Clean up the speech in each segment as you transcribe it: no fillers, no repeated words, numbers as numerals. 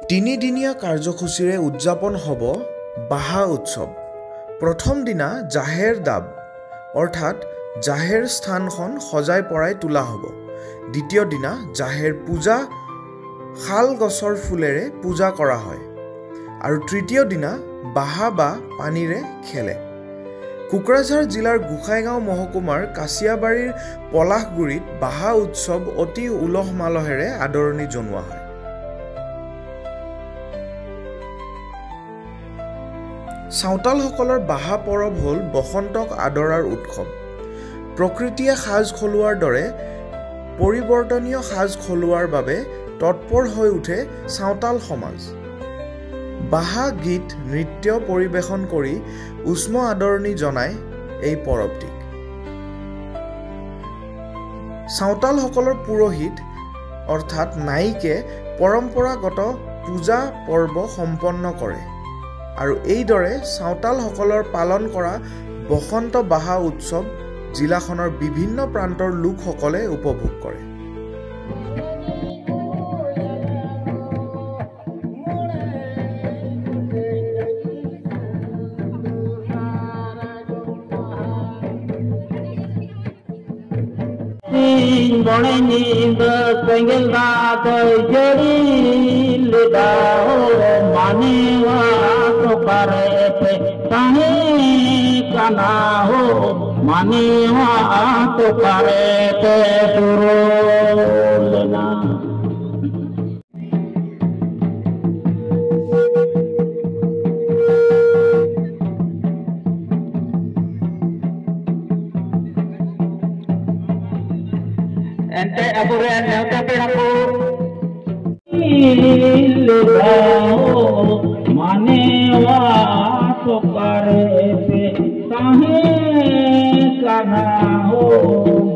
তিনিদিনীয়া কাৰ্যসূচীৰে উদযাপন হ'ব বাহা উৎসৱ। প্ৰথম দিনা জাহেৰ দাব অৰ্থাৎ জাহেৰ স্থানখন সজাই পৰাই তোলা হ'ব। দ্বিতীয় দিনা জাহেৰ পূজা শাল গছৰ ফুলেৰে পূজা কৰা হয় আৰু তৃতীয় দিনা বাহা বা পানীৰে খেলে। কোকৰাঝাৰ জিলাৰ গোসাইগাঁও মহকুমাৰ কাছিয়াবাৰীৰ পলাশগুৰিত বাহা উৎসৱ অতি উলহ মালহেৰে আদৰণি জনোৱা হয়। চাওতালসকলৰ বাহা পৰৱ হ'ল বসন্তক আদৰাৰ উৎসৱ। প্ৰকৃতিয়ে সাজ খলোৱাৰ দৰে পৰিৱৰ্তনীয় সাজ খলোৱাৰ বাবে তৎপৰ হৈ উঠে চাওতাল সমাজ। বাহা গীত নৃত্য পৰিৱেশন কৰি উষ্ম আদৰণি জনায় এই পৰৱটিক। চাওতালসকলৰ পুৰোহিত অৰ্থাৎ নায়িকে পৰম্পৰাগত পূজা পৰ্ব সম্পন্ন কৰে আৰু এইদৰে চাওতালসকলৰ পালন কৰা বসন্ত বাহা উৎসৱ জিলাখনৰ বিভিন্ন প্ৰান্তৰ লোকসকলে উপভোগ কৰে। Ente apure neuta pedaku manewa tokare pe sahe kana ho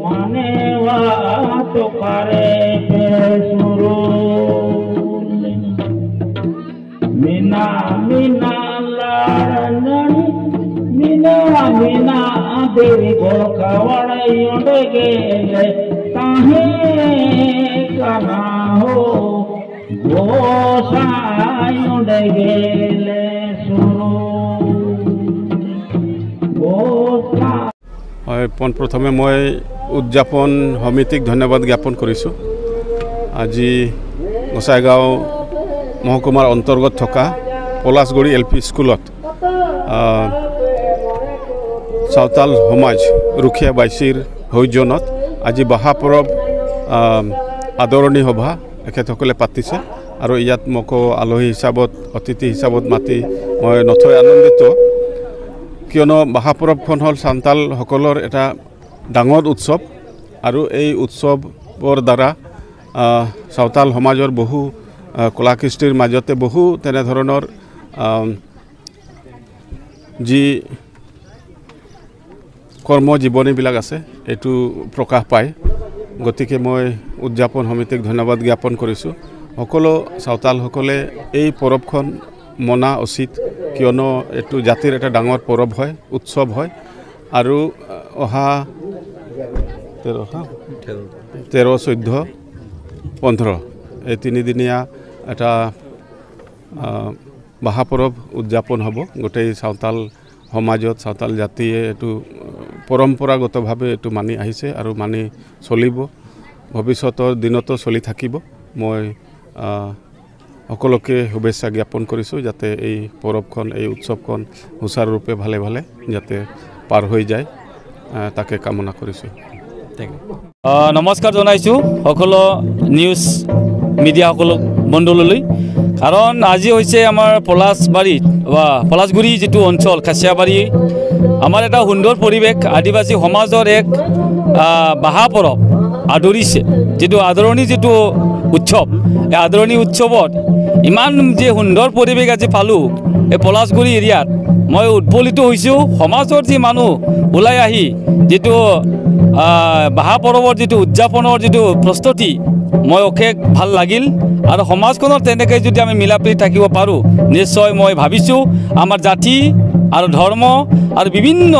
manewa tokare pe suru mina mina laran mina mina devi golkawara yondegele sahe kana ho gosai yondegele suru gosa পোন প্ৰথমে মই উদযাপন সমিতিক ধন্যবাদ জ্ঞাপন কৰিছোঁ। আজি গোসাইগাঁও মহকুমাৰ অন্তৰ্গত থকা পলাশগুৰি LP স্কুলত চাওতাল সমাজ ৰুখীয়া বাইচিৰ সৌজন্যত আজি বাহা পৰৱ আদৰণি সভা এখেতসকলে পাতিছে আৰু ইয়াত মোকো আলহী হিচাপত অতিথি হিচাপত মাতি মই নথৈ আনন্দিত, কিয়নো বাহা পৰৱখন হ'ল চাওতালসকলৰ এটা ডাঙৰ উৎসৱ আৰু এই উৎসৱৰ দ্বাৰা চাওতাল সমাজৰ বহু কলা কৃষ্টিৰ মাজতে বহু তেনেধৰণৰ যি কৰ্মজীৱনীবিলাক আছে এইটো প্ৰকাশ পায়। গতিকে মই উদযাপন সমিতিক ধন্যবাদ জ্ঞাপন কৰিছোঁ। সকলো চাওতালসকলে এই পৰৱখন মনা উচিত, কিয়নো এইটো জাতিৰ এটা ডাঙৰ পৰৱ হয়, উৎসৱ হয় আৰু অহা 13, 14, 15 এই তিনিদিনীয়া এটা বাহা পৰৱ উদযাপন হ'ব গোটেই চাওতাল সমাজত। চাওতাল জাতিয়ে এইটো পৰম্পৰাগতভাৱে এইটো মানি আহিছে আৰু মানি চলিব, ভৱিষ্যতৰ দিনতো চলি থাকিব। মই সকলোকে শুভেচ্ছা জ্ঞাপন কৰিছোঁ যাতে এই পৰৱখন এই উৎসৱখন সুচাৰুৰূপে ভালে ভালে যাতে পাৰ হৈ যায় তাকে কামনা কৰিছোঁ। নমস্কাৰ জনাইছোঁ সকলো নিউজ মিডিয়া সকলো বন্ধুলৈ। কাৰণ আজি হৈছে আমাৰ পলাশবাৰীত বা পলাশগুৰি যিটো অঞ্চল কাছিয়াবাৰী, আমাৰ এটা সুন্দৰ পৰিৱেশ, আদিবাসী সমাজৰ এক বাহা পৰৱ আদৰিছে, যিটো আদৰণি যিটো উৎসৱ, এই আদৰণি উৎসৱত ইমান যে সুন্দৰ পৰিৱেশ আজি পালোঁ এই পলাশগুৰি এৰিয়াত, মই উৎফুল্লিত হৈছোঁ। সমাজৰ যি মানুহ ওলাই আহি যিটো বাহা পৰৱৰ যিটো উদযাপনৰ যিটো প্ৰস্তুতি মই অশেষ ভাল লাগিল আৰু সমাজখনৰ তেনেকৈ যদি আমি মিলাপ্ৰীতি থাকিব পাৰোঁ নিশ্চয় মই ভাবিছোঁ আমাৰ জাতি আৰু ধৰ্ম আৰু বিভিন্ন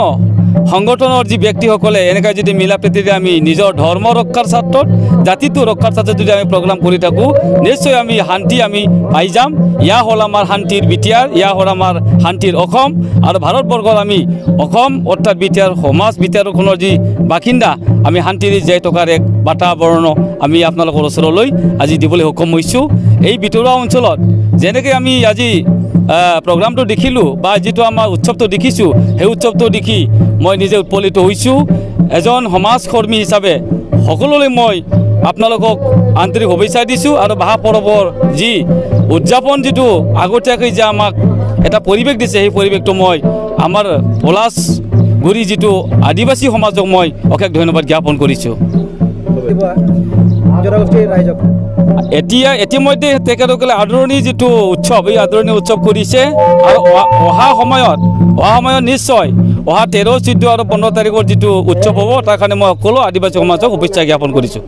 সংগঠনৰ যি ব্যক্তিসকলে এনেকৈ যদি মিলা প্ৰীতিৰে আমি নিজৰ ধৰ্ম ৰক্ষাৰ স্বাৰ্থত জাতিটো ৰক্ষাৰ স্বাৰ্থত যদি আমি প্ৰগ্ৰাম কৰি থাকোঁ নিশ্চয় আমি শান্তি আমি পাই যাম ইয়া হ'ল আমাৰ শান্তিৰ বিটিয়াৰ ইয়া হ'ল আমাৰ শান্তিৰ অসম আৰু ভাৰতবৰ্ষৰ আমি অসম অৰ্থাৎ বিটিয়াৰ সমাজ বিটিয়াৰখনৰ যি বাসিন্দা আমি শান্তিৰে জীয়াই থকাৰ এক বাতাবৰণ আমি আপোনালোকৰ ওচৰলৈ আজি দিবলৈ সক্ষম হৈছোঁ এই ভিতৰুৱা অঞ্চলত যেনেকৈ আমি আজি প্ৰগ্ৰামটো দেখিলোঁ বা যিটো আমাৰ উৎসৱটো দেখিছোঁ সেই উৎসৱটো দেখি মই নিজে উৎফুল্লিত হৈছোঁ এজন সমাজকৰ্মী হিচাপে সকলোলৈ মই আপোনালোকক আন্তৰিক শুভেচ্ছা দিছোঁ আৰু বাহা পৰৱৰ যি উদযাপন যিটো আগতীয়াকৈ যে আমাক এটা পৰিৱেশ দিছে সেই পৰিৱেশটো মই আমাৰ পলাশগুৰি যিটো আদিবাসী সমাজক মই অশেষ ধন্যবাদ জ্ঞাপন কৰিছোঁ ইতিমধ্যে তেখেতসকলে আদৰণি যিটো উৎসৱ এই আদৰণি উৎসৱ কৰিছে আৰু অহা সময়ত নিশ্চয় অহা 13, 14 আৰু 15 তাৰিখৰ যিটো উৎসৱ হ'ব তাৰ কাৰণে মই সকলো আদিবাসী সমাজক শুভেচ্ছা জ্ঞাপন কৰিছোঁ।